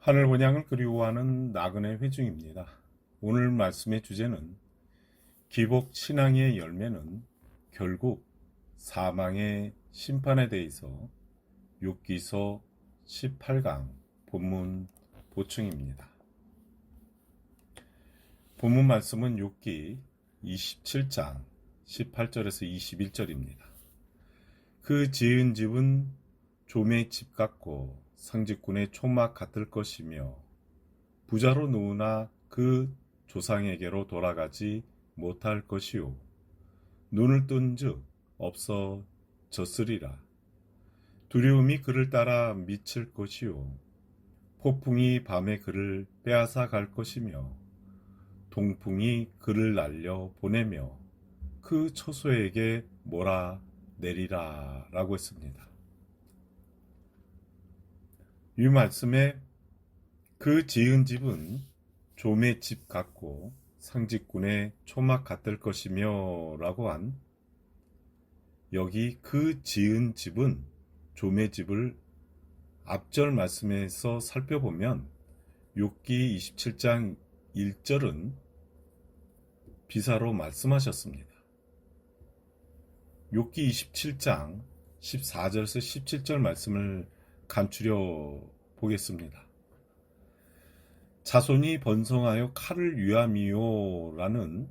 하늘 본향을 그리워하는 나그네 회중입니다. 오늘 말씀의 주제는 기복 신앙의 열매는 결국 사망의 심판에 대해서 욥기서 18강 본문 보충입니다. 본문 말씀은 욥기 27장 18절에서 21절입니다. 그 지은 집은 좀의 집 같고 상직군의 초막 같을 것이며 부자로 누우나 그 조상에게로 돌아가지 못할 것이요 눈을 뜬즉 없어졌으리라. 두려움이 그를 따라 미칠 것이요 폭풍이 밤에 그를 빼앗아 갈 것이며 동풍이 그를 날려 보내며 그 처소에게 몰아내리라 라고 했습니다. 이 말씀에 그 지은 집은 좀의 집 같고 상직군의 초막 같을 것이며 라고 한 여기 그 지은 집은 좀의 집을 앞절 말씀에서 살펴보면 욥기 27장 1절은 비사로 말씀하셨습니다. 욥기 27장 14절에서 17절 말씀을 감추려 보겠습니다. 자손이 번성하여 칼을 위함이요 라는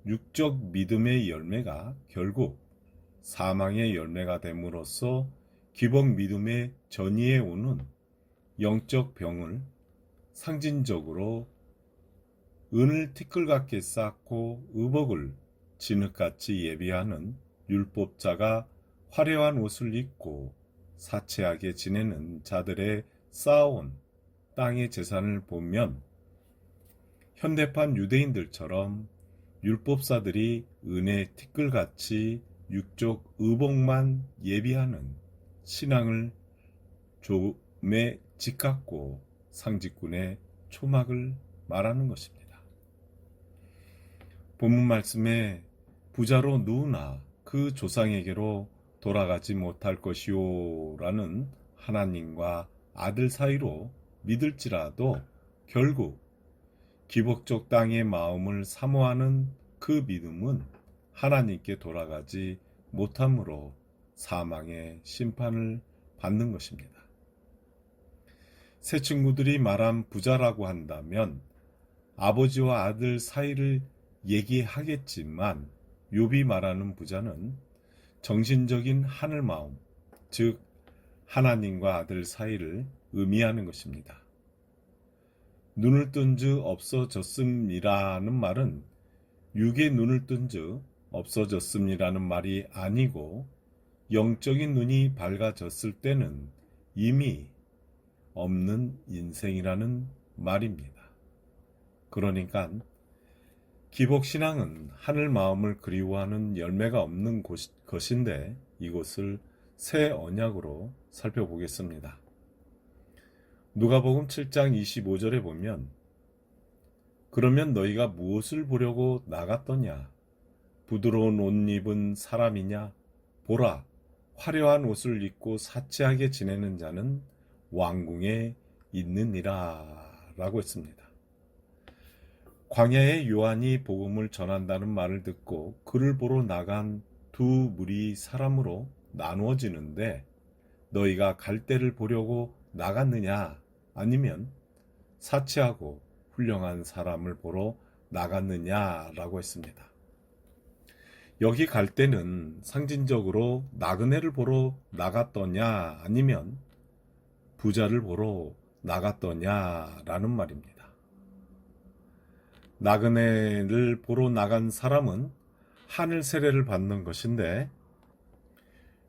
육적 믿음의 열매가 결국 사망의 열매가 됨으로써 기복 믿음의 전이에 오는 영적 병을 상징적으로 은을 티끌같게 쌓고 의복을 진흙같이 예비하는 율법자가 화려한 옷을 입고 사채하게 지내는 자들의 쌓아온 땅의 재산을 보면 현대판 유대인들처럼 율법사들이 은의 티끌같이 육적 의복만 예비하는 신앙을 좀의 집 같고 상직군의 초막을 말하는 것입니다. 본문 말씀에 부자로 누우나 그 조상에게로 돌아가지 못할 것이요 라는 하나님과 아들 사이로 믿을지라도 결국 기복적 땅의 마음을 사모하는 그 믿음은 하나님께 돌아가지 못함으로 사망의 심판을 받는 것입니다. 새 친구들이 말한 부자라고 한다면 아버지와 아들 사이를 얘기하겠지만 욥이 말하는 부자는 정신적인 하늘 마음, 즉 하나님과 아들 사이를 의미하는 것입니다. 눈을 뜬즉 없어졌음이라는 말은 육의 눈을 뜬즉 없어졌음이라는 말이 아니고 영적인 눈이 밝아졌을 때는 이미 없는 인생이라는 말입니다. 그러니까 기복신앙은 하늘 마음을 그리워하는 열매가 없는 것인데 이것을 새 언약으로 살펴보겠습니다. 누가복음 7장 25절에 보면 그러면 너희가 무엇을 보려고 나갔더냐? 부드러운 옷 입은 사람이냐? 보라, 화려한 옷을 입고 사치하게 지내는 자는 왕궁에 있느니라 라고 했습니다. 광야에 요한이 복음을 전한다는 말을 듣고 그를 보러 나간 두 무리 사람으로 나누어지는데 너희가 갈대를 보려고 나갔느냐 아니면 사치하고 훌륭한 사람을 보러 나갔느냐라고 했습니다. 여기 갈대는 상징적으로 나그네를 보러 나갔더냐 아니면 부자를 보러 나갔더냐라는 말입니다. 나그네를 보러 나간 사람은 하늘 세례를 받는 것인데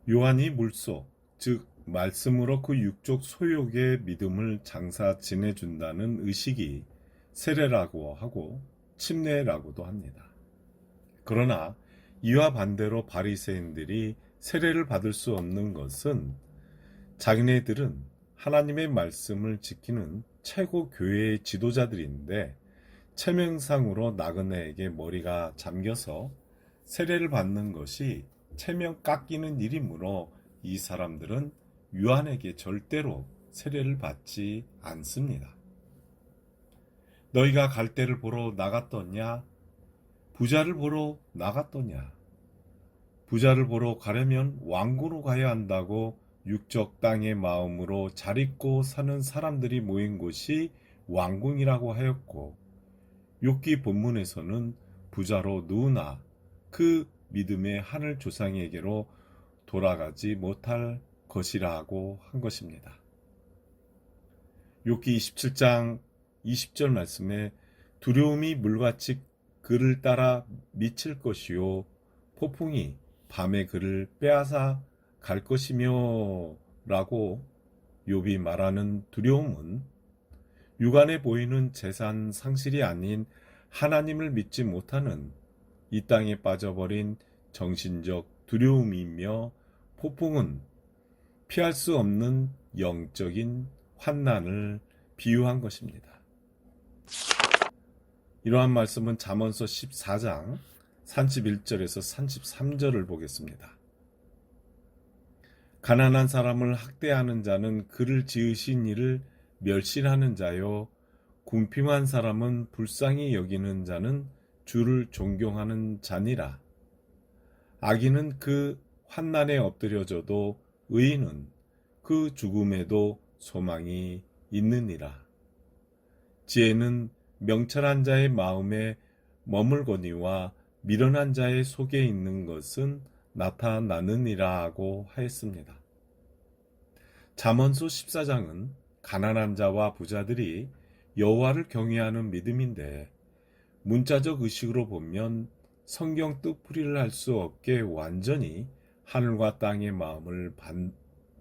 요한이 물속, 즉 말씀으로 그 육적 소욕의 믿음을 장사 지내준다는 의식이 세례라고 하고 침례라고도 합니다. 그러나 이와 반대로 바리새인들이 세례를 받을 수 없는 것은 자기네들은 하나님의 말씀을 지키는 최고 교회의 지도자들인데 체면상으로 나그네에게 머리가 잠겨서 세례를 받는 것이 체면 깎이는 일이므로 이 사람들은 요한에게 절대로 세례를 받지 않습니다. 너희가 갈대를 보러 나갔더냐? 부자를 보러 나갔더냐? 부자를 보러 가려면 왕궁으로 가야 한다고 육적 땅의 마음으로 잘 입고 사는 사람들이 모인 곳이 왕궁이라고 하였고, 욥기 본문에서는 부자로 누우나 그 믿음의 하늘 조상에게로 돌아가지 못할 것이라고 한 것입니다. 욥기 27장 20절 말씀에 두려움이 물같이 그를 따라 미칠 것이요 폭풍이 밤에 그를 빼앗아 갈 것이며 라고 욥이 말하는 두려움은 육안에 보이는 재산 상실이 아닌 하나님을 믿지 못하는 이 땅에 빠져버린 정신적 두려움이며, 폭풍은 피할 수 없는 영적인 환난을 비유한 것입니다. 이러한 말씀은 잠언서 14장 31절에서 33절을 보겠습니다. 가난한 사람을 학대하는 자는 그를 지으신 이를 멸시하는 자요, 궁핍한 사람은 불쌍히 여기는 자는 주를 존경하는 자니라. 악인은 그 환난에 엎드려져도 의인은 그 죽음에도 소망이 있느니라. 지혜는 명철한 자의 마음에 머물거니와 미련한 자의 속에 있는 것은 나타나느니라 하고 하였습니다. 잠언서 14장은 가난한 자와 부자들이 여호와를 경외하는 믿음인데, 문자적 의식으로 보면 성경 뜻풀이를 할 수 없게 완전히 하늘과 땅의 마음을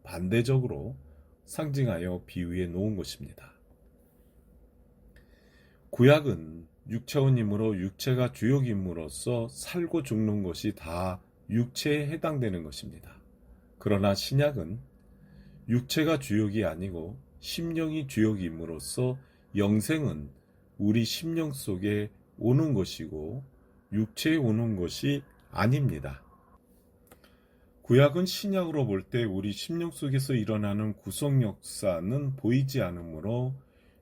반대적으로 상징하여 비유해 놓은 것입니다. 구약은 육체원이므로 육체가 주역임으로써 살고 죽는 것이 다 육체에 해당되는 것입니다. 그러나 신약은 육체가 주역이 아니고 심령이 주역임으로써 영생은 우리 심령 속에 오는 것이고 육체에 오는 것이 아닙니다. 구약은 신약으로 볼 때 우리 심령 속에서 일어나는 구속 역사는 보이지 않으므로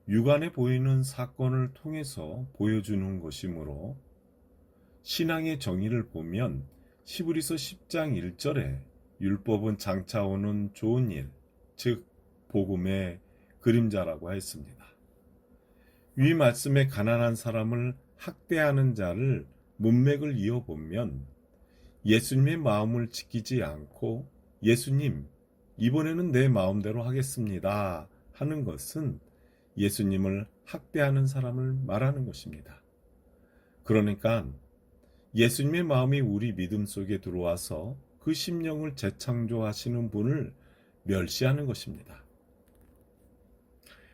육안에 보이는 사건을 통해서 보여주는 것이므로, 신앙의 정의를 보면 히브리서 10장 1절에 율법은 장차 오는 좋은 일, 즉 복음의 그림자라고 했습니다. 위 말씀에 가난한 사람을 학대하는 자를 문맥을 이어보면 예수님의 마음을 지키지 않고 예수님, 이번에는 내 마음대로 하겠습니다 하는 것은 예수님을 학대하는 사람을 말하는 것입니다. 그러니까 예수님의 마음이 우리 믿음 속에 들어와서 그 심령을 재창조하시는 분을 멸시하는 것입니다.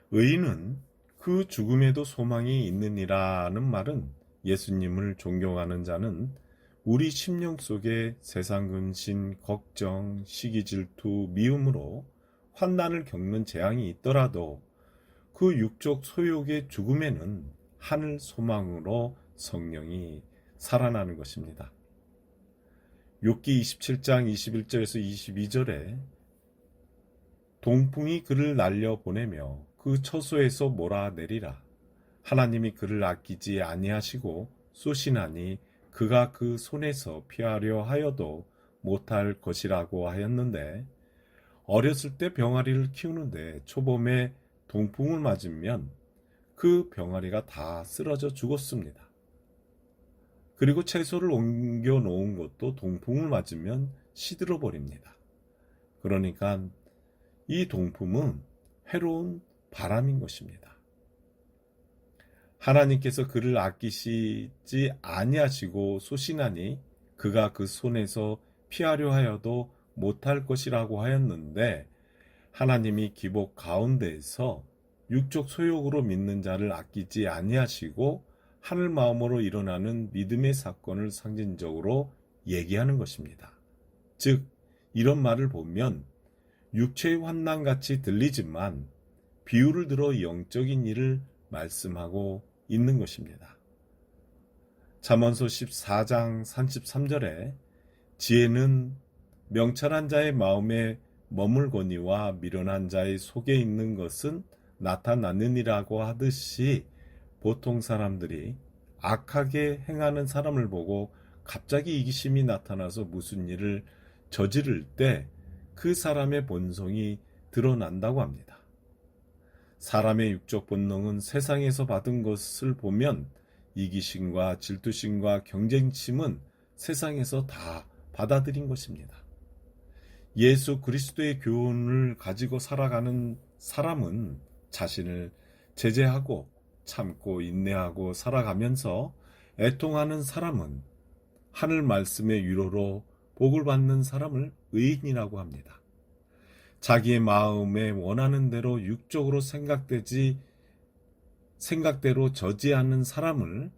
의인은 그 죽음에도 소망이 있느니라는 말은 예수님을 존경하는 자는 우리 심령 속에 세상 근심, 걱정, 시기, 질투, 미움으로 환난을 겪는 재앙이 있더라도 그 육적 소욕의 죽음에는 하늘 소망으로 성령이 살아나는 것입니다. 욥기 27장 21절에서 22절에 동풍이 그를 날려보내며 그 처소에서 몰아내리라. 하나님이 그를 아끼지 아니하시고 쏘시나니 그가 그 손에서 피하려 하여도 못할 것이라고 하였는데, 어렸을 때 병아리를 키우는데 초봄에 동풍을 맞으면 그 병아리가 다 쓰러져 죽었습니다. 그리고 채소를 옮겨 놓은 것도 동풍을 맞으면 시들어 버립니다. 그러니까 이 동풍은 해로운 바람인 것입니다. 하나님께서 그를 아끼시지 아니하시고 쏘시나니 그가 그 손에서 피하려 하여도 못할 것이라고 하였는데, 하나님이 기복 가운데에서 육적 소욕으로 믿는 자를 아끼지 아니하시고 하늘 마음으로 일어나는 믿음의 사건을 상징적으로 얘기하는 것입니다. 즉, 이런 말을 보면 육체의 환난같이 들리지만 비유를 들어 영적인 일을 말씀하고 있는 것입니다. 잠언서 14장 33절에 지혜는 명철한 자의 마음에 머물거니와 미련한 자의 속에 있는 것은 나타나느니라고 하듯이 보통 사람들이 악하게 행하는 사람을 보고 갑자기 이기심이 나타나서 무슨 일을 저지를 때 그 사람의 본성이 드러난다고 합니다. 사람의 육적 본능은 세상에서 받은 것을 보면 이기심과 질투심과 경쟁심은 세상에서 다 받아들인 것입니다. 예수 그리스도의 교훈을 가지고 살아가는 사람은 자신을 제재하고 참고 인내하고 살아가면서 애통하는 사람은 하늘 말씀의 위로로 복을 받는 사람을 의인이라고 합니다. 자기의 마음에 원하는 대로 육적으로 생각대로 저지하는 사람을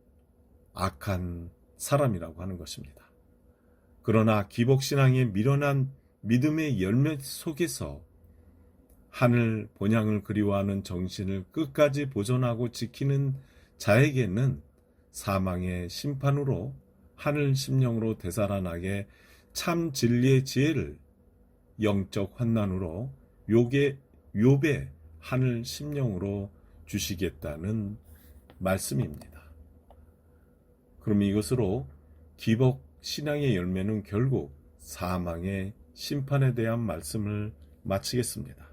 악한 사람이라고 하는 것입니다. 그러나 기복신앙의 미련한 믿음의 열매 속에서 하늘 본향을 그리워하는 정신을 끝까지 보존하고 지키는 자에게는 사망의 심판으로 하늘 심령으로 되살아나게 참 진리의 지혜를 영적 환난으로 욥의 하늘 심령으로 주시겠다는 말씀입니다. 그럼 이것으로 기복 신앙의 열매는 결국 사망의 심판에 대한 말씀을 마치겠습니다.